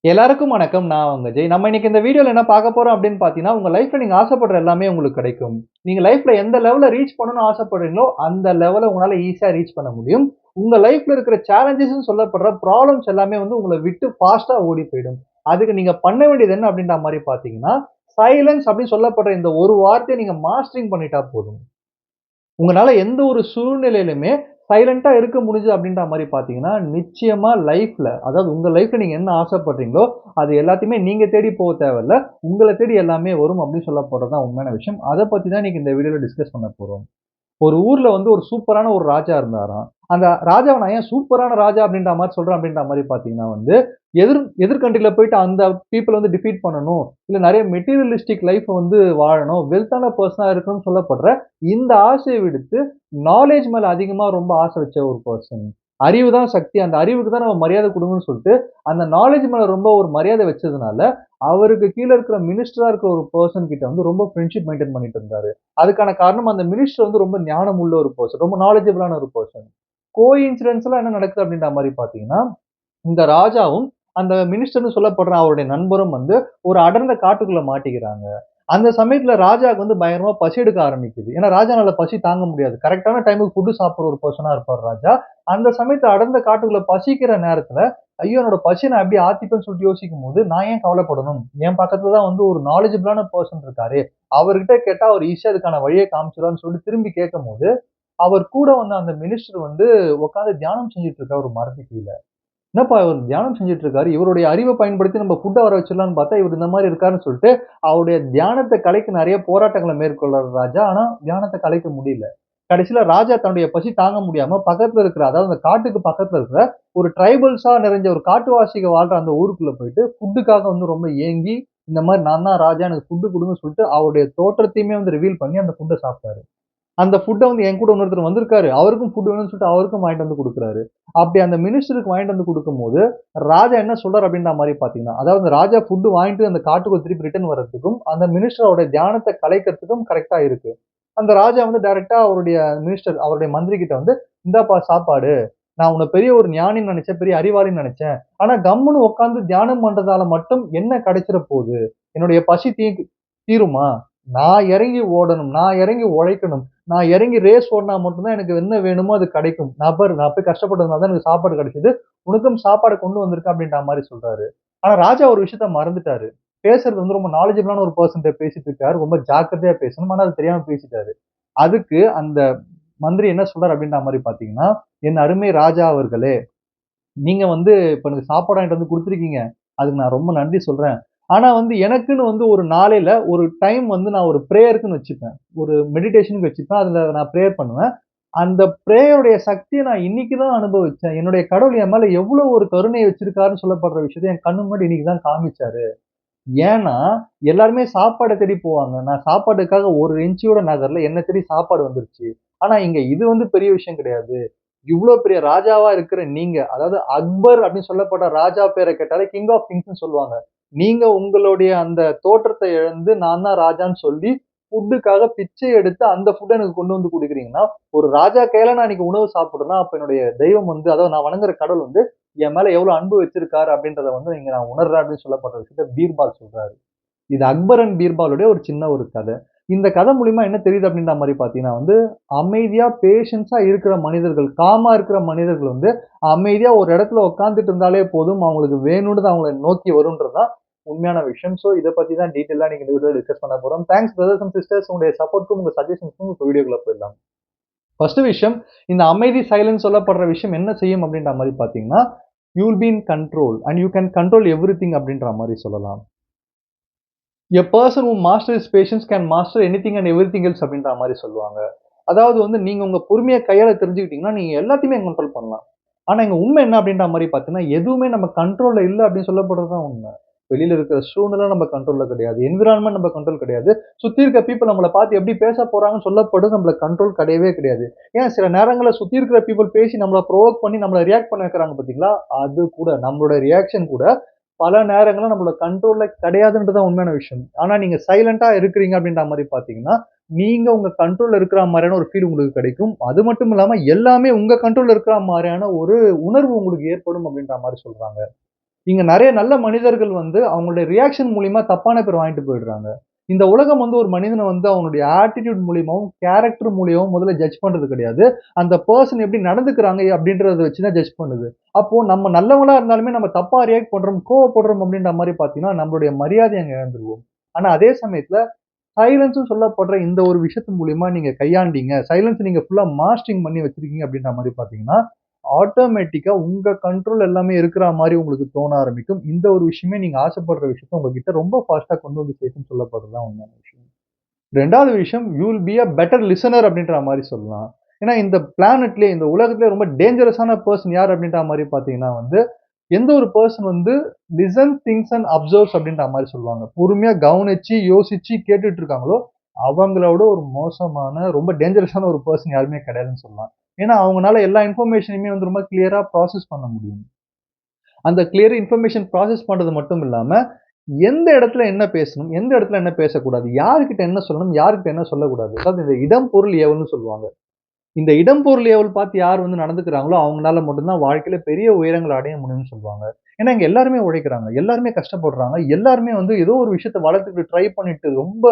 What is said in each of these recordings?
எல்லாருக்கும் வணக்கம். நான் உங்க ஜெய். நம்ம இன்னைக்கு இந்த வீடியோல என்ன பார்க்க போறோம் அப்படின்னு பார்த்தீங்கன்னா, உங்க லைஃப்ல நீங்க ஆசைப்படுற எல்லாமே உங்களுக்கு கிடைக்கும். நீங்க லைஃப்ல எந்த லெவல்ல ரீச் பண்ணணும்னு ஆசைப்படுறீங்களோ, அந்த லெவல உங்களால ஈஸியா ரீச் பண்ண முடியும். உங்க லைஃப்ல இருக்கிற சேலஞ்சஸ்ன்னு சொல்லப்படுற ப்ராப்ளம்ஸ் எல்லாமே வந்து உங்கள விட்டு ஃபாஸ்ட்டா ஓடி போயிடும். அதுக்கு நீங்க பண்ண வேண்டியது என்ன அப்படின்ற மாரி பார்த்தீங்கன்னா, சைலன்ஸ் அப்படின்னு சொல்லப்படுற இந்த ஒரு வார்த்தைய நீங்க மாஸ்டரிங் பண்ணிட்டா போதும். உங்கனால எந்த ஒரு சூழ்நிலையிலுமே சைலன்ட்டா இருக்க முடிஞ்சது அப்படின்ற மாரி பார்த்தீங்கன்னா, நிச்சயமா லைஃப்ல அதாவது உங்க லைஃப்ல நீங்க என்ன ஆசைப்படுறீங்களோ, அது எல்லாத்தையுமே நீங்க தேடி போக தேவையில்ல. உங்கள தேடி எல்லாமே வரும் அப்படின்னு சொல்லப்படுறது தான் உண்மையான விஷயம். அத பத்தி தான் இன்னைக்கு இந்த வீடியோல டிஸ்கஸ் பண்ண போறோம். ஒரு ஊர்ல வந்து ஒரு சூப்பரான ஒரு ராஜா இருந்தாராம். அந்த ராஜாவ நான் ஏன் சூப்பரான ராஜா அப்படின்ற மாரி சொல்றேன் அப்படின்ற மாரி பார்த்தீங்கன்னா வந்து, எதிர் கண்ட்ரில போயிட்டு அந்த பீப்பிள வந்து டிஃபீட் பண்ணணும். இல்ல நெறைய மெட்டீரியலிஸ்டிக் லைஃப் வந்து வாழணும். வெல்த்தான பெர்சனா இருக்கணும்னு சொல்லப்படுற இந்த ஆசைய விடுத்து, நாலேட்ஜ் மேல அதிகமா ரொம்ப ஆசை வச்ச ஒரு பெர்சன். அறிவு தான் சக்தி. அந்த அறிவுக்கு தான் நம்ம மரியாதை குடுக்கணும்னு சொல்ட்டு, அந்த நாலேட்ஜ் மேல ரொம்ப ஒரு மரியாதை வச்சதுனால, அவருக்கு கீழ இருக்கிற மினிஸ்டரா இருக்கிற ஒரு பெர்சன் கிட்ட வந்து ரொம்ப ஃப்ரெண்ட்ஷிப் மெயின்டெயின் பண்ணிட்டு இருந்தாரு. அதுக்கான காரணம் அந்த மினிஸ்டர் வந்து ரொம்ப ஞானம் உள்ள ஒரு பெர்சன். ரொம்ப நாலேட்ஜபிளான ஒரு பெர்சன். கோஇன்சிடென்ஷலா என்ன நடக்குது அப்படின்ற மாரி பார்த்தீங்கன்னா, இந்த ராஜாவும், அந்த மினிஸ்டர்ன்னு சொல்லப்படுற அவருடைய நண்பரும் வந்து ஒரு அடர்ந்த காட்டுக்குள்ள மாட்டிக்கிறாங்க. அந்த சமயத்துல ராஜாவுக்கு வந்து பயங்கரமா பசி எடுக்க ஆரம்பிக்குது. ஏன்னா ராஜானால பசி தாங்க முடியாது. கரெக்ட்டான டைமுக்கு ஃபுட் சாப்பிடுற ஒரு பெர்சனா இருப்பாரு ராஜா. அந்த சமயத்துல அடர்ந்த காட்டுக்குள்ள பசிக்கிற நேரத்துல, ஐயோ! என்னோட பசிய நான் எப்படி ஆத்திப்பேன்னு சொல்லிட்டு யோசிக்கும்போது, நான் ஏன் கவலைப்படணும்? என் பக்கத்துல தான் வந்து ஒரு நாலேட்ஜபிளான பெர்சன் இருக்காரே! அவர்கிட்ட கேட்டா அவர் ஈஸியா அதுக்கான வழிய காமிச்சுருவாருன்னு சொல்லிட்டு திரும்பி கேட்கும்போது, அவர் கூட வந்த அந்த மினிஸ்டர் வந்து உட்கார்ந்து தியானம் செஞ்சுட்டு இருக்காரு ஒரு மரத்துக்கு கீழ. என்னப்பா இவர் தியானம் செஞ்சுட்டு இருக்காரு. இவருடைய அறிவ பயன்படுத்தி நம்ம ஃபுட்ட வர வச்சிடலாம்ன்னு பார்த்தா, இவரு இந்த மாரி இருக்காருன்னு சொல்லிட்டு, அவருடைய தியானத்த கலைக்க நெறைய போராட்டங்கள மேற்கொள்றாரு ராஜா. ஆனா, தியானத்த கலைக்க முடியல. கடைசில ராஜா தன்னுடைய பசி தாங்க முடியாம பக்கத்துல இருக்கிற அதாவது அந்த காட்டுக்கு பக்கத்துல இருக்கிற ஒரு ட்ரைபல்ஸா நிறைஞ்ச ஒரு காட்டுவாசிக வாழ்ற அந்த ஊருக்குள்ள போயிட்டு ஃபுட்டுக்காக வந்து ரொம்ப ஏங்கி, இந்த மாரி நான் தான் ராஜா எனக்கு ஃபுட் குடுங்கன்னு சொல்லிட்டு, அவருடைய தோற்றத்தையுமே வந்து ரிவீல் பண்ணி அந்த ஃபுட்ட சாப்பிட்டாரு. அந்த ஃபுட்ட வந்து என் கூட இன்னொருத்தர் வந்திருக்காரு. அவருக்கும் ஃபுட் வேணும்னு சொல்லிட்டு அவருக்கும் வாங்கிட்டு வந்து குடுக்குறாரு. அப்படி அந்த மினிஸ்டருக்கு வாங்கிட்டு வந்து குடுக்கும்போது, ராஜா என்ன சொல்றாரு அப்படின்ற மாரி பார்த்தீங்கன்னா, அதாவது ராஜா ஃபுட் வாங்கிட்டு அந்த காட்டுக்குள்ள திருப்பி ரிட்டர்ன் வர்றதுக்கும், அந்த மினிஸ்டரோட தியானத்த கலைக்கிறதுக்கும் கரெக்ட்டா இருக்கு. அந்த ராஜா வந்து டைரக்ட்டா அவருடைய மினிஸ்டர் அவருடைய மந்திரி கிட்ட வந்து, "இந்தாப்பா சாப்பாடு. நான் உன்ன பெரிய ஒரு ஞானின்னு நெனச்சேன். பெரிய அறிவாளின்னு நெனச்சேன். ஆனா கம்முனு உட்கார்ந்து தியானம் பண்றதால மட்டும் என்ன கிடைச்சிற போது? என்னுடைய பசி தீருமா? நான் இறங்கி ஓடணும். நான் இறங்கி உழைக்கணும். நான் இறங்கி ரேஸ் ஓடுனா மட்டும் தான் எனக்கு என்ன வேணுமோ அது கிடைக்கும். நான் பாரு நான் போய் கஷ்டப்பட்டதுனால தான் எனக்கு சாப்பாடு கிடைச்சது. உனக்கும் சாப்பாடு கொண்டு வந்திருக்கேன் அப்படின்ற மாரி சொல்றாரு. ஆனா ராஜா ஒரு விஷயத்த மறந்துட்டாரு. பேசுறது வந்து ரொம்ப நாலேட்ஜபிளான ஒரு பெர்சன்ட்ட பேசிட்டு இருக்காரு. ரொம்ப ஜாக்கிரதையா பேசணும். ஆனா அது தெரியாம பேசிட்டாரு. அதுக்கு அந்த மந்திரி என்ன சொல்றாரு அப்படின்ற மாரி பார்த்தீங்கன்னா, "என் அருமை ராஜா அவர்களே! நீங்க வந்து இப்ப எனக்கு சாப்பாடு வாங்கிட்டு வந்து குடுத்துருக்கீங்க. அதுக்கு நான் ரொம்ப நன்றி சொல்றேன். ஆனா வந்து எனக்குன்னு வந்து ஒரு நாளையில ஒரு டைம் வந்து நான் ஒரு பிரேயர்க்குன்னு வச்சுப்பேன். ஒரு மெடிடேஷன்க்கு வச்சுப்பேன். அதுல நான் பிரேயர் பண்ணுவேன். அந்த பிரேயருடைய சக்திய நான் இன்னைக்கு தான் அனுபவிச்சேன். என்னுடைய கடவுள் என் மேல எவ்வளவு ஒரு கருணை வச்சிருக்காருன்னு சொல்லப்படுற விஷயத்த என் கண்ணு முன்னாடி இன்னைக்கு தான் காமிச்சாரு. ஏன்னா, எல்லாருமே சாப்பாட தேடி போவாங்க. நான் சாப்பாட்டுக்காக ஒரு இன்ச்சியோட நகரல. என்ன தேடி சாப்பாடு வந்துருச்சு. ஆனா இங்க இது வந்து பெரிய விஷயம் கிடையாது. இவ்ளோ பெரிய ராஜாவா இருக்கிற நீங்க, அதாவது அக்பர் அப்படின்னு சொல்லப்பட்ட ராஜா பேர கேட்டாலே கிங் ஆஃப் கிங்ஸ்ன்னு சொல்லுவாங்க. நீங்க உங்களுடைய அந்த தோற்றத்த இழந்து நான் தான் ராஜான்னு சொல்லி, ஃபுட்டுக்காக பிச்சை எடுத்து அந்த ஃபுட்ட எனக்கு கொண்டு வந்து குடுக்குறீங்கன்னா, ஒரு ராஜா கையால நான் இன்னைக்கு உணவு சாப்பிடுறேன்னா, அப்ப என்னுடைய தெய்வம் வந்து அதாவது நான் வணங்குற கடவுள் வந்து என் மேல எவ்வளவு அன்பு வச்சிருக்காரு அப்படின்றத வந்து இங்க நான் உணர்றேன் அப்படின்னு சொல்லப்பட்ட விஷயத்த பீர்பால் சொல்றாரு. இது அக்பர் அண்ட் பீர்பாலுடைய ஒரு சின்ன ஒரு கதை. இந்த கதை மூலியமா என்ன தெரியுது அப்படின்ற மாரி பார்த்தீங்கன்னா வந்து, அமைதியா, பேஷன்ஸா இருக்கிற மனிதர்கள், காமா இருக்கிற மனிதர்கள் வந்து அமைதியா ஒரு இடத்துல உட்கார்ந்துட்டு இருந்தாலே போதும். அவங்களுக்கு வேணும்னது அவங்கள நோக்கி வரும்ன்றது தான் உண்மையான விஷயம். ஸோ இத பத்தி தான் டீட்டெயிலா இன்னைக்கு இந்த வீடியோல டிஸ்கஸ் பண்ண போறோம். தேங்க்ஸ் பிரதர்ஸ் அண்ட் சிஸ்டர்ஸ் உங்களுடைய சப்போர்ட்க்கும், உங்க சஜஷன்ஸ்க்கும் இப்ப வீடியோக்குள்ள போயிடலாம். ஃபர்ஸ்ட் விஷயம், இந்த அமைதி, சைலன்ஸ் சொல்லப்படுற விஷயம் என்ன செய்யும் அப்படின்ற மாரி பார்த்தீங்கன்னா, you will be in control and you can control everything அப்படின்ற மாரி சொல்லலாம். A person who master his passions can master anything and everything else அப்படின்ற மாரி சொல்லுவாங்க. அதாவது வந்து நீங்க உங்க பொறுமைய கையாள தெரிஞ்சுக்கிட்டீங்கன்னா, நீங்க எல்லாத்தையுமே கண்ட்ரோல் பண்ணலாம். ஆனா இங்க உண்மை என்ன அப்படின்ற மாரி பார்த்தீங்கன்னா, எதுவுமே நம்ம கண்ட்ரோல்ல இல்ல அப்படின்னு சொல்லப்படுறது தான் உண்மை. வெளியில இருக்கிற சூழ்நிலை நம்ம கண்ட்ரோல்ல கிடையாது. என்விரான்மென்ட் நம்ம கண்ட்ரோல் கிடையாது. சுத்தி இருக்க பீப்பிள் நம்மள பார்த்து எப்படி பேச போறாங்கன்னு சொல்லப்படுது நம்மள கண்ட்ரோல் கிடையவே கிடையாது. ஏன் சில நேரங்கள்ல சுத்தி இருக்கிற பீப்பிள் பேசி நம்மள புரொவோக் பண்ணி நம்மள ரியாக்ட் பண்ண வைக்கிறாங்க பார்த்தீங்களா? அது கூட நம்மளோட ரியாக்ஷன் கூட பல நேரங்கள்ல நம்மளோட கண்ட்ரோல்ல கிடையாதுன்றது தான் உண்மையான விஷயம். ஆனா நீங்க சைலன்ட்டா இருக்கிறீங்க அப்படின்ற மாரி பார்த்தீங்கன்னா, நீங்க உங்க கண்ட்ரோல்ல இருக்கிற மாரியான ஒரு ஃபீல் உங்களுக்கு கிடைக்கும். அது மட்டும் இல்லாம எல்லாமே உங்க கண்ட்ரோல்ல இருக்கிற மாரியான ஒரு உணர்வு உங்களுக்கு ஏற்படும் அப்படின்ற மாரி சொல்றாங்க. இங்க நெறைய நல்ல மனிதர்கள் வந்து அவங்களுடைய ரியாக்ஷன் மூலியமா தப்பான பேர் வாங்கிட்டு போயிடுறாங்க. இந்த உலகம் வந்து ஒரு மனிதன வந்து அவனுடைய ஆட்டிட்யூட் மூலியமாவும், கேரக்டர் மூலியமாவும் முதல்ல ஜட்ஜ் பண்றது கிடையாது. அந்த பெர்சன் எப்படி நடந்துக்கிறாங்க அப்படின்றத வச்சு தான் ஜட்ஜ் பண்ணுது. அப்போ நம்ம நல்லவங்களா இருந்தாலுமே நம்ம தப்பா ரியாக்ட் பண்றோம், கோவப்படுறோம் அப்படின்ற மாரி பார்த்தீங்கன்னா, நம்மளுடைய மரியாதைய அங்க இழந்துருவோம். ஆனா அதே சமயத்துல சைலன்ஸ்ன்னு சொல்லப்படுற இந்த ஒரு விஷயத்து மூலியமா நீங்க கையாண்டீங்க. சைலன்ஸ் நீங்க ஃபுல்லா மாஸ்டரிங் பண்ணி வச்சிருக்கீங்க அப்படின்ற மாரி பார்த்தீங்கன்னா, ஆட்டோமேட்டிக்கா உங்க கண்ட்ரோல் எல்லாமே இருக்கிற மாரி உங்களுக்கு தோண ஆரம்பிக்கும். இந்த ஒரு விஷயமே நீங்க ஆசைப்படுற விஷயத்த உங்ககிட்ட ரொம்ப ஃபாஸ்ட்டா கொண்டு வந்து சேர்க்கும்னு சொல்லப்படுறது தான் உண்மையான விஷயம். 2வது விஷயம் you will be a better listener அப்படின்ற மாரி சொல்லலாம். ஏன்னா இந்த பிளானட்லயே இந்த உலகத்திலேயே ரொம்ப டேஞ்சரஸான பெர்சன் யார் அப்படின்ற மாரி பார்த்தீங்கன்னா வந்து, எந்த ஒரு பெர்சன் வந்து லிசன், திங்க்ஸ் அண்ட் அப்சர்வ்ஸ் அப்படின்ற மாரி சொல்லுவாங்க. பொறுமையா கவனிச்சு, யோசிச்சு கேட்டுட்டு இருக்காங்களோ, அவங்களோட ஒரு மோசமான, ரொம்ப டேஞ்சரஸான ஒரு பெர்சன் யாருமே கிடையாதுன்னு சொல்லலாம். ஏன்னா அவங்கனால எல்லா இன்ஃபர்மேஷனையுமே வந்து ரொம்ப கிளியரா ப்ராசஸ் பண்ண முடியும். அந்த கிளியர் இன்ஃபர்மேஷன் ப்ராசஸ் பண்றது மட்டும் இல்லாம, எந்த இடத்துல என்ன பேசணும், எந்த இடத்துல என்ன பேசக்கூடாது, யார்கிட்ட என்ன சொல்லணும், யார்கிட்ட என்ன சொல்லக்கூடாது. அதாவது இந்த இடம், பொருள், ஏவல்ன்னு சொல்லுவாங்க. இந்த இடம், பொருள், ஏவல் பார்த்து யார் வந்து நடந்துக்கிறாங்களோ, அவங்கனால மட்டும் தான் வாழ்க்கையில பெரிய உயரங்கள அடைய முடியும்னு சொல்லுவாங்க. ஏன்னா, இங்க எல்லாருமே உழைக்கிறாங்க. எல்லாருமே கஷ்டப்படுறாங்க. எல்லாருமே வந்து ஏதோ ஒரு விஷயத்த வளர்த்துக்க ட்ரை பண்ணிட்டு ரொம்ப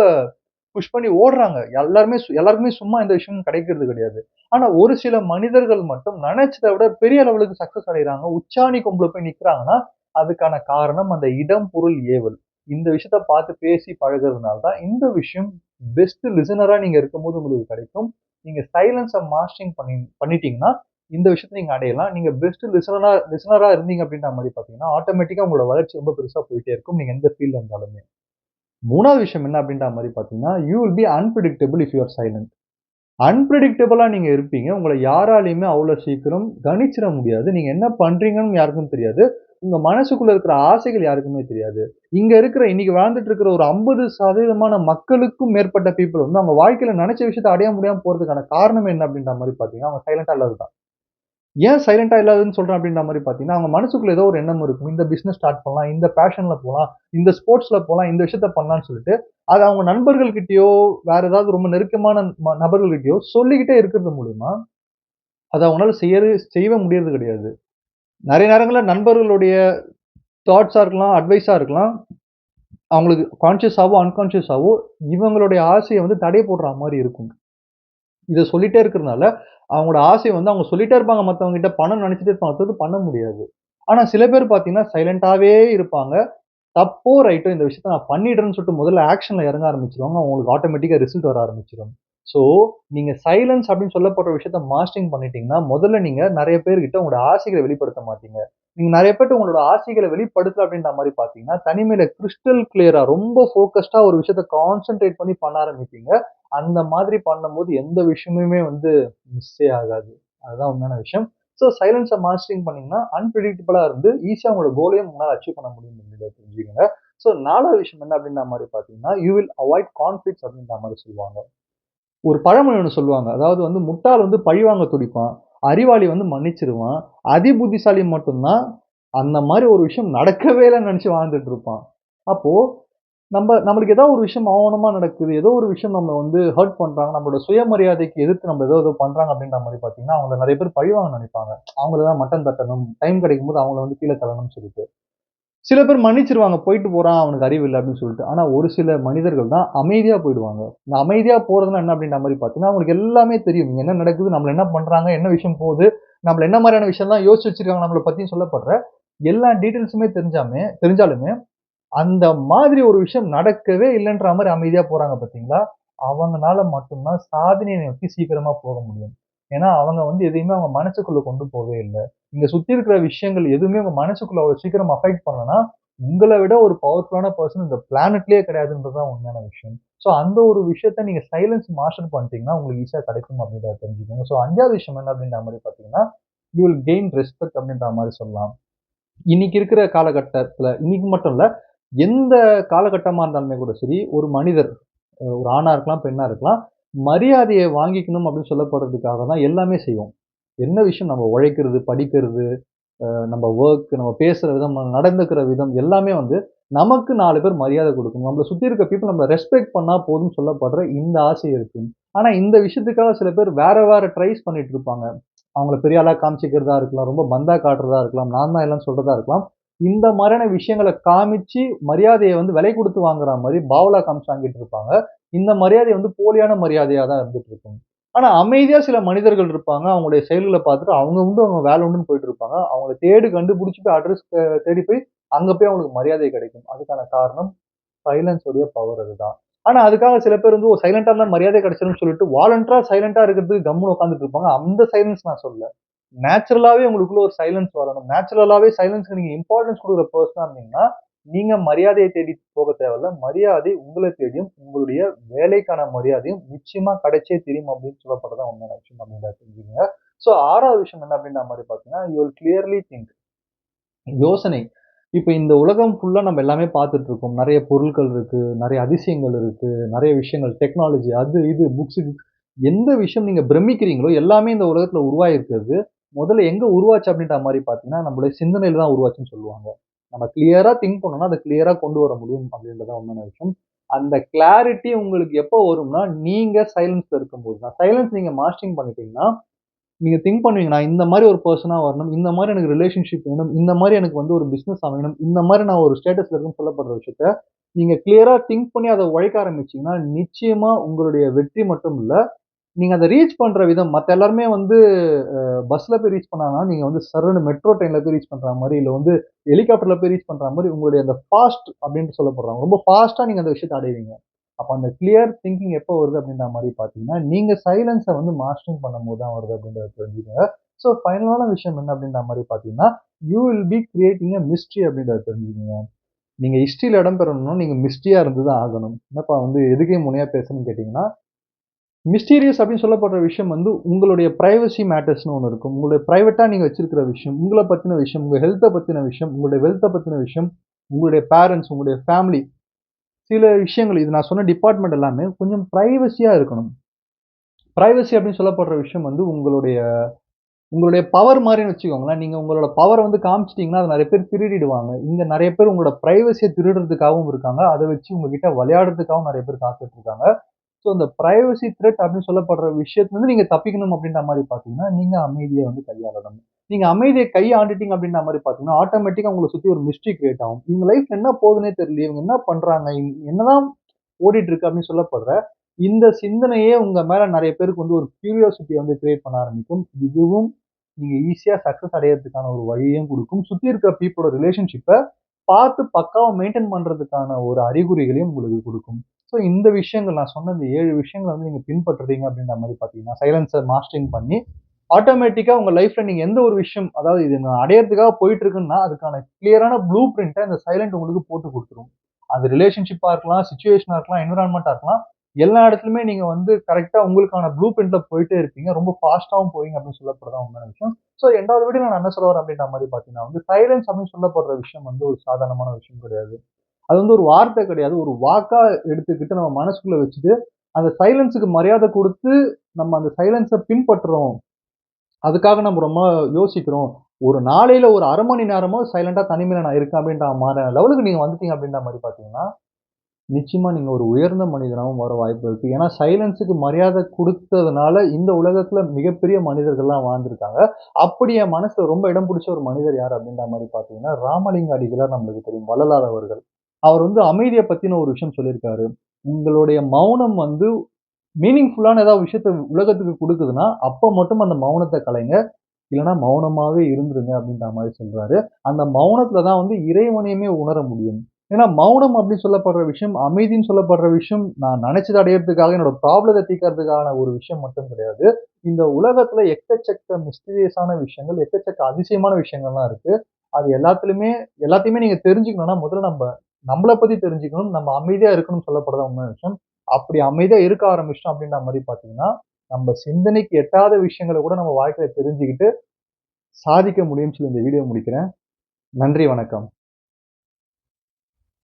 புஷ் பண்ணி ஓடுறாங்க. எல்லாருக்குமே சும்மா எந்த விஷயமும் கிடைக்கிறது கிடையாது. ஆனா, ஒரு சில மனிதர்கள் மட்டும் நெனைச்சத விட பெரிய லெவலுக்கு சக்சஸ் அடையறாங்க. உச்சாணி கொம்புல போய் நிக்கிறாங்கன்னா, அதுக்கான காரணம் அந்த இடம், பொருள், ஏவல். இந்த விஷயத்த பார்த்து பேசி பழகுறதுனால தான் இந்த விஷயம் பெஸ்ட் லிசனரா நீங்க இருக்கும்போது உங்களுக்கு கிடைக்கும். நீங்க சைலன்ஸ மாஸ்டரிங் பண்ணிட்டீங்கன்னா, இந்த விஷயத்த நீங்க அடையலாம். நீங்க பெஸ்ட் லிசனரா இருந்தீங்க அப்படின்ற மாரி பார்த்தீங்கன்னா, ஆட்டோமேட்டிக்கா உங்களோட வளர்ச்சி ரொம்ப பெருசா போயிட்டே இருக்கும். நீங்க எந்த ஃபீல்ட்ல இருந்தாலுமே. 3வது விஷயம் என்ன அப்படின்ற மாரி பார்த்தீங்கன்னா, you will be unpredictable if you are silent. அன்பிரெடிக்டபிளா நீங்க இருப்பீங்க. உங்கள யாராலயுமே அவ்வளோ சீக்கிரம் கணிச்சிட முடியாது. நீங்க என்ன பண்றீங்கன்னு யாருக்கும் தெரியாது. உங்க மனசுக்குள்ள இருக்கிற ஆசைகள் யாருக்குமே தெரியாது. இங்க இருக்கிற இன்னைக்கு வாழ்ந்துட்டு இருக்கிற ஒரு 50% மக்களுக்கும் மேற்பட்ட பீப்பிள் வந்து அவங்க வாழ்க்கையில நெனச்ச விஷயத்த அடைய முடியாம போறதுக்கான காரணம் என்ன அப்படின்ற மாரி பார்த்தீங்கன்னா, அவங்க சைலன்ட்டா இல்லாதது தான். ஏன் சைலன்ட்டா இல்லாததுன்னு சொல்றேன் அப்படின்ற மாரி பார்த்தீங்கன்னா, அவங்க மனசுக்குள்ள ஏதோ ஒரு எண்ணம் இருக்கும். இந்த பிசினஸ் ஸ்டார்ட் பண்ணலாம், இந்த பேஷன்ல போலாம், இந்த ஸ்போர்ட்ஸ்ல போலாம், இந்த விஷயத்த பண்ணலாம்ன்னு சொல்லிட்டு, அத அவங்க நண்பர்கள்கிட்டயோ, வேற ஏதாவது ரொம்ப நெருக்கமான நபர்கள்கிட்டயோ சொல்லிக்கிட்டே இருக்கிறது மூலியமா, அத அவங்களால செய்யவே முடியறது கிடையாது. நெறைய நேரங்கள்ல நண்பர்களுடைய தாட்ஸா இருக்கலாம், அட்வைஸா இருக்கலாம். அவங்களுக்கு கான்ஷியஸாவோ, அன்கான்ஷியஸாவோ இவங்களுடைய ஆசைய வந்து தடை போடுறா மாரி இருக்கும். இத சொல்லிட்டே இருக்கிறனால, அவங்களோட ஆசைய வந்து அவங்க சொல்லிட்டே இருப்பாங்க மத்தவங்ககிட்ட பண்ணணும்னு நெனச்சுட்டே இருப்பாங்க. அடுத்தது பண்ண முடியாது. ஆனா சில பேர் பார்த்தீங்கன்னா, சைலன்ட்டாவே இருப்பாங்க. தப்போ, ரைட்டோ இந்த விஷயத்த நான் பண்ணிடுறேன்னு சொல்லிட்டு முதல்ல ஆக்ஷன்ல இறங்க ஆரம்பிச்சுருவாங்க. அவங்களுக்கு ஆட்டோமேட்டிக்கா ரிசல்ட் வர ஆரம்பிச்சுரும். ஸோ, நீங்க சைலன்ஸ் அப்படின்னு சொல்லப்படுற விஷயத்த மாஸ்டரிங் பண்ணிட்டீங்கன்னா, முதல்ல நீங்க நெறைய பேர்கிட்ட உங்களோட ஆசைகள வெளிப்படுத்த மாட்டீங்க. நீங்க நெறைய பேர்ட்ட உங்களோட ஆசைகள வெளிப்படுத்தல அப்படின்ற மாரி பார்த்தீங்கன்னா, தனிமையில கிரிஸ்டல் கிளியரா ரொம்ப ஃபோகஸ்டா ஒரு விஷயத்த கான்சன்ட்ரேட் பண்ணி பண்ண ஆரம்பிப்பீங்க. அந்த மாதிரி பண்ணும்போது எந்த விஷயமுமே வந்து மிஸ்ஸே ஆகாது. அதுதான் உண்மையான விஷயம். ஸோ, சைலன்ஸ மாஸ்டரிங் பண்ணீங்கன்னா, அன்பிரெடிக்டபிளா இருந்து ஈஸியா உங்களோட கோலையும் உங்களால அச்சீவ் பண்ண முடியும் அப்படின்றத தெரிஞ்சுக்கங்க. ஸோ, 4வது விஷயம் என்ன அப்படின்ற மாரி பார்த்தீங்கன்னா, யூ வில் அவாய்ட் கான்ஃப்ளிக்ட்ஸ் அப்படின்ற மாரி சொல்லுவாங்க. ஒரு பழமொழி ஒண்ணு சொல்லுவாங்க. அதாவது வந்து முட்டாள் வந்து பழிவாங்க துடிப்பான். அறிவாளி வந்து மன்னிச்சிருவான். அதிபுத்திசாலி மட்டும் தான் அந்த மாரி ஒரு விஷயம் நடக்கவே இல்லன்னு நெனச்சு வாழ்ந்துட்டு இருப்பான். அப்போ நம்மளுக்கு ஏதோ ஒரு விஷயம் அவமானமா நடக்குது. ஏதோ ஒரு விஷயம் நம்மள வந்து ஹர்ட் பண்றாங்க. நம்மளோட சுயமரியாதைக்கு எதிர்த்து நம்ம ஏதோ பண்றாங்க அப்படின்ற மாரி பார்த்தீங்கன்னா, அவங்கள நெறைய பேர் பழிவாங்க நெனைப்பாங்க. அவங்கள தான் மட்டம் தட்டணும். டைம் கிடைக்கும்போது அவங்கள வந்து கீழ தள்ளணும்னு சொல்லிட்டு. சில பேர் மன்னிச்சுருவாங்க. போயிட்டு போறான். அவனுக்கு அறிவு இல்ல அப்படின்னு சொல்லிட்டு. ஆனா ஒரு சில மனிதர்கள் தான் அமைதியா போயிடுவாங்க. இந்த அமைதியா போறதுன்னா என்ன அப்படின்ற மாரி பார்த்தீங்கன்னா, அவங்களுக்கு எல்லாமே தெரியும். இங்க என்ன நடக்குது? நம்மள என்ன பண்றாங்க? என்ன விஷயம் போகுது? நம்மள என்ன மாரியான விஷயம்லாம் யோசிச்சு வச்சிருக்காங்க நம்மள பத்தின்னு சொல்லப்படுற எல்லா டீட்டெயில்ஸுமே தெரிஞ்சாலுமே அந்த மாதிரி ஒரு விஷயம் நடக்கவே இல்லன்ற மாரி அமைதியா போறாங்க பார்த்தீங்களா? அவங்கனால மட்டும் தான் சாதனைய நோக்கி சீக்கிரமா போக முடியும். ஏன்னா, அவங்க வந்து எதையுமே அவங்க மனசுக்குள்ள கொண்டு போவே இல்ல. இங்க சுத்தி இருக்கிற விஷயங்கள் எதுவுமே உங்க மனசுக்குள்ள அவ்வளவு சீக்கிரம் அஃபெக்ட் பண்ணலன்னா, உங்கள விட ஒரு பவர்ஃபுல்லான பெர்சன் இந்த பிளானட்லயே கிடையாதுன்றது தான் உண்மையான விஷயம். ஸோ, அந்த ஒரு விஷயத்த நீங்க சைலன்ஸ் மாஸ்டர் பண்ணிட்டீங்கன்னா, உங்களுக்கு ஈஸியா கிடைக்கும் அப்படின்றத தெரிஞ்சுக்கோங்க. ஸோ, 5வது விஷயம் என்ன அப்படின்ற மாரி பார்த்தீங்கன்னா, யூ வில் கெயின் ரெஸ்பெக்ட் அப்படின்ற மாரி சொல்லலாம். இன்னைக்கு இருக்கிற காலகட்டத்துல இன்னைக்கு மட்டும் இல்ல, எந்த காலகட்டமா இருந்தாலுமே கூட சரி, ஒரு மனிதர் ஒரு ஆணா இருக்கலாம், பெண்ணா இருக்கலாம். மரியாதைய வாங்கிக்கணும் அப்படின்னு சொல்லப்படுறதுக்காக தான் எல்லாமே செய்வோம். என்ன விஷயம் நம்ம உழைக்கிறது, படிக்கிறது, நம்ம வொர்க், நம்ம பேசுற விதம், நம்ம நடந்துக்கிற விதம் எல்லாமே வந்து நமக்கு 4 பேர் மரியாதை குடுக்கணும். நம்மள சுத்தி இருக்க பீப்பிள் நம்மள ரெஸ்பெக்ட் பண்ணா போதும்னு சொல்லப்படுற இந்த ஆசை இருக்கு. ஆனா இந்த விஷயத்துக்காக சில பேர் வேற வேற ட்ரைஸ் பண்ணிட்டு இருப்பாங்க. அவங்கள பெரிய ஆளா காமிச்சுக்கிறதா இருக்கலாம், ரொம்ப பந்தா காட்டுறதா இருக்கலாம், நான் தான் எல்லாம்ன்னு சொல்றதா இருக்கலாம். இந்த மாதிரியான விஷயங்கள காமிச்சு மரியாதைய வந்து விலை குடுத்து வாங்குற மாரி பாவலா காமிச்சு வாங்கிட்டு இருப்பாங்க. இந்த மரியாதை வந்து போலியான மரியாதையா தான் இருந்துட்டு இருக்கும். ஆனா அமைதியா சில மனிதர்கள் இருப்பாங்க. அவங்களுடைய செயல்கள பார்த்துட்டு அவங்க உண்டு, அவங்க வேலை உண்டுன்னு போயிட்டு இருப்பாங்க. அவங்கள தேடி கண்டுபிடிச்சு போய் அட்ரஸ் தேடி போய் அங்க போய் அவங்களுக்கு மரியாதை கிடைக்கும். அதுக்கான காரணம் சைலன்ஸ் உடைய பவர் அதுதான். ஆனா அதுக்காக சில பேர் வந்து சைலன்ட்டா இருந்தா மரியாதை கிடைச்சிரும்னு சொல்லிட்டு வாலண்டரா சைலன்ட்டா இருக்கிறதுக்கு கம்முனு உட்கார்ந்துட்டு இருப்பாங்க. அந்த சைலன்ஸ் நான் சொல்லல. நேச்சுரலாவே உங்களுக்குள்ள ஒரு சைலன்ஸ் வரணும். நேச்சுரலாவே சைலன்ஸ்க்கு நீங்க இம்பார்ட்டன்ஸ் குடுக்குற பெர்சனா இருந்தீங்கன்னா, நீங்க மரியாதைய தேடி போக தேவையில்ல. மரியாதை உங்கள தேடியும், உங்களுடைய வேலைக்கான மரியாதையும் நிச்சயமா கிடைச்சே தீரும் அப்படின்னு சொல்லப்படுறது தான் உண்மையான விஷயம் அப்படின்றத தெரிஞ்சுக்கங்க. ஸோ 6வது விஷயம் என்ன அப்படின்ற மாரி பார்த்தீங்கன்னா, யூ வில் கிளியர்லி திங்க். யோசனை. இப்ப இந்த உலகம் ஃபுல்லா நம்ம எல்லாமே பார்த்துட்டு இருக்கோம். நெறைய பொருட்கள் இருக்கு, நெறைய அதிசயங்கள் இருக்கு, நெறைய விஷயங்கள் டெக்னாலஜி அது இது புக்ஸ் எந்த விஷயம் நீங்க பிரமிக்கிறீங்களோ, எல்லாமே இந்த உலகத்துல உருவாகியிருக்கிறது. முதல்ல எங்க உருவாச்சு அப்படின்ற மாரி பார்த்தீங்கன்னா, நம்மளுடைய சிந்தனையில தான் உருவாச்சுன்னு சொல்லுவாங்க. நம்ம கிளியரா திங்க் பண்ணோம்னா, அத கிளியரா கொண்டு வர முடியும் அப்படின்றது தான் உண்மையான விஷயம். அந்த கிளாரிட்டி உங்களுக்கு எப்போ வரும்னா, நீங்க சைலன்ஸ்ல இருக்கும்போது தான். சைலன்ஸ் நீங்க மாஸ்டரிங் பண்ணிட்டீங்கன்னா, நீங்க திங்க் பண்ணுவீங்க. நான் இந்த மாரி ஒரு பெர்சனா வரணும். இந்த மாரி எனக்கு ரிலேஷன்ஷிப் வேணும். இந்த மாரி எனக்கு வந்து ஒரு பிசினஸ் அமையணும். இந்த மாரி நான் ஒரு ஸ்டேட்டஸ்ல இருக்கேன்னு சொல்லப்படுற விஷயத்த, நீங்க கிளியரா திங்க் பண்ணி அத உழைக்க ஆரம்பிச்சீங்கன்னா, நிச்சயமா உங்களுடைய வெற்றி மட்டும் இல்ல, நீங்க அத ரீச் பண்ற விதம் மத்த எல்லாருமே வந்து பஸ்ல போய் ரீச் பண்ணாங்கன்னா, நீங்க வந்து சர்ருன்னு மெட்ரோ ட்ரெயின்ல போய் ரீச் பண்ற மாரி, இல்ல வந்து ஹெலிகாப்டர்ல போய் ரீச் பண்ற மாரி உங்களுடைய அந்த ஃபாஸ்ட் அப்டின்ட்டு சொல்லப்படுறாங்க. ரொம்ப ஃபாஸ்ட்டா நீங்க அந்த விஷயத்த அடைவீங்க. அப்ப அந்த கிளியர் திங்கிங் எப்போ வருது அப்டின்ற மாரி பார்த்தீங்கன்னா, நீங்க சைலன்ஸ வந்து மாஸ்டரிங் பண்ணும்போது தான் வருது அப்டின்றத தெரிஞ்சுக்கங்க. ஸோ ஃபைனலான விஷயம் என்ன அப்டின்ற மாரி பார்த்தீங்கன்னா, you will B creating a mystery அப்டின்றத தெரிஞ்சுக்கங்க. நீங்க ஹிஸ்டரில இடம் பெறணும்னா, நீங்க மிஸ்ட்ரியா இருந்து தான் ஆகணும். என்னப்பா வந்து எதுக்கே முனையா பேசுறேன்னு கேட்டீங்கன்னா, மிஸ்டீரியஸ் அப்படின்னு சொல்லப்படுற விஷயம் வந்து உங்களுடைய பிரைவசி மேட்டர்ஸ்ன்னு ஒண்ணு இருக்கும். உங்களுடைய பிரைவேட்டா நீங்க வச்சிருக்கிற விஷயம், உங்கள பத்தின விஷயம், உங்க ஹெல்த்த பத்தின விஷயம், உங்களுடைய வெல்த்த பத்தின விஷயம், உங்களுடைய பேரன்ட்ஸ், உங்களுடைய ஃபேமிலி சில விஷயங்கள் இது நான் சொன்ன டிபார்ட்மெண்ட் எல்லாமே கொஞ்சம் பிரைவசியா இருக்கணும். பிரைவசி அப்படின்னு சொல்லப்படுற விஷயம் வந்து உங்களுடைய உங்களுடைய பவர் மாரின்னு வச்சுக்கோங்களேன். நீங்க உங்களோட பவர வந்து காமிச்சுட்டீங்கன்னா, அத நெறைய பேர் திருடிடுவாங்க. இங்க நெறைய பேர் உங்களோட பிரைவசிய திருடுறதுக்காகவும் இருக்காங்க. அத வச்சு உங்ககிட்ட விளையாடுறதுக்காகவும் நெறைய பேர் காத்துட்டு இருக்காங்க. ஸோ இந்த பிரைவசி த்ரெட் அப்படின்னு சொல்லப்படுற விஷயத்துலருந்து நீங்க தப்பிக்கணும் அப்படின்ற மாரி பார்த்தீங்கன்னா, நீங்க அமைதிய வந்து கையாளணும். நீங்க அமைதிய கையாண்டுட்டீங்க அப்படின்ற மாரி பார்த்தீங்கன்னா, ஆட்டோமேட்டிக்கா உங்கள சுத்தி ஒரு மிஸ்ட்ரி கிரியேட் ஆகும். இவங்க லைஃப்ல என்ன போகுதுன்னே தெரியலையே! இவங்க என்ன பண்றாங்க? என்னதான் ஓடிட்டு இருக்கு அப்படின்னு சொல்லப்படுற இந்த சிந்தனையே உங்க மேல நெறைய பேருக்கு வந்து ஒரு கியூரியாசிட்டிய வந்து கிரியேட் பண்ண ஆரம்பிக்கும். இதுவும் நீங்க ஈஸியா சக்சஸ் அடையறதுக்கான ஒரு வழியையும் குடுக்கும். சுத்தி இருக்கிற பீப்பிளோட ரிலேஷன்ஷிப்ப பார்த்து பக்காவா மெயின்டெயின் பண்றதுக்கான ஒரு அறிகுறிகளையும் உங்களுக்கு குடுக்கும். ஸோ இந்த விஷயங்கள் நான் சொன்ன இந்த 7 விஷயங்கள வந்து நீங்க பின்பற்றுறீங்க அப்படின்ற மாரி பார்த்தீங்கன்னா, சைலன்ஸ மாஸ்டரிங் பண்ணி, ஆட்டோமேட்டிக்கா உங்க லைஃப்ல நீங்க எந்த ஒரு விஷயம் அதாவது இது நான் அடையறதுக்காக போயிட்டு இருக்குன்னா, அதுக்கான கிளியரான ப்ளூ பிரிண்ட்ட இந்த சைலன்ட் உங்களுக்கு போட்டு குடுத்துரும். அது ரிலேஷன்ஷிப்பா இருக்கலாம், சிச்சுவேஷனா இருக்கலாம், என்விரான்மென்ட்டா இருக்கலாம். எல்லா இடத்துலயுமே நீங்க வந்து கரெக்ட்டா உங்களுக்கான ப்ளூ பிரிண்ட்ல போயிட்டே இருப்பீங்க. ரொம்ப ஃபாஸ்ட்டாவும் போவீங்க அப்படின்னு சொல்லப்படுறது தான் உண்மையான விஷயம். ஸோ எண்டோட வீடியோல நான் என்ன சொல்ல வரேன் அப்படின்ற மாரி பார்த்தீங்கன்னா வந்து, சைலன்ஸ் அப்படின்னு சொல்லப்படுற விஷயம் வந்து ஒரு சாதாரணமான விஷயம் கிடையாது. அது வந்து ஒரு வார்த்தை கிடையாது. ஒரு வாக்கா எடுத்துக்கிட்டு நம்ம மனசுக்குள்ள வச்சுட்டு, அந்த சைலன்ஸ்‌க்கு மரியாதை குடுத்து, நம்ம அந்த சைலன்ஸ பின்பற்றுறோம். அதுக்காக நம்ம ரொம்ப யோசிக்கிறோம். ஒரு நாளையில ஒரு 1/2 மணி நேரமாவது சைலன்ட்டா தனிமையில நான் இருக்கேன் அப்படின்ற மாரியான லெவலுக்கு நீங்க வந்துட்டீங்க அப்படின்ற மாரி பார்த்தீங்கன்னா, நிச்சயமா நீங்க ஒரு உயர்ந்த மனிதனாவும் வர வாய்ப்பு இருக்கு. ஏன்னா சைலன்ஸுக்கு மரியாதை குடுத்ததுனால இந்த உலகத்துல மிகப்பெரிய மனிதர்கள்லாம் வாழ்ந்திருக்காங்க. அப்படி என் மனசுல ரொம்ப இடம் பிடிச்ச ஒரு மனிதர் யார் அப்படின்ற மாரி பார்த்தீங்கன்னா, ராமலிங்க அடிகளார் நம்மளுக்கு தெரியும். வள்ளலார் அவர்கள். அவர் வந்து அமைதிய பத்தின ஒரு விஷயம் சொல்லியிருக்காரு. உங்களுடைய மௌனம் வந்து மீனிங்ஃபுல்லான ஏதாவது விஷயத்த உலகத்துக்கு குடுக்குதுன்னா, அப்ப மட்டும் அந்த மௌனத்த கலைங்க. இல்லன்னா மௌனமாவே இருந்துருங்க அப்படின்ற மாரி சொல்றாரு. அந்த மௌனத்துல தான் வந்து இறைவனையுமே உணர முடியும். ஏன்னா மௌனம் அப்படின்னு சொல்லப்படுற விஷயம், அமைதின்னு சொல்லப்படுற விஷயம், நான் நெனச்சத அடையறதுக்காக, என்னோட ப்ராப்ளத்த தீர்க்கறதுக்கான ஒரு விஷயம் மட்டும் கிடையாது. இந்த உலகத்துல எக்கச்சக்க மிஸ்டீரியஸான விஷயங்கள், எக்கச்சக்க அதிசயமான விஷயங்கள்லாம் இருக்கு. அது எல்லாத்தையுமே நீங்க தெரிஞ்சுக்கணும்னா, முதல்ல நம்மள பத்தி தெரிஞ்சுக்கணும். நம்ம அமைதியா இருக்கணும்னு சொல்லப்படுறது உண்மையான விஷயம். அப்படி அமைதியா இருக்க ஆரம்பிச்சுட்டோம் அப்படின்ற மாரி பார்த்தீங்கன்னா, நம்ம சிந்தனைக்கு எட்டாத விஷயங்கள கூட நம்ம வாழ்க்கையில தெரிஞ்சுக்கிட்டு சாதிக்க முடியும்னு சொல்லி இந்த வீடியோ முடிக்கிறேன். நன்றி, வணக்கம்.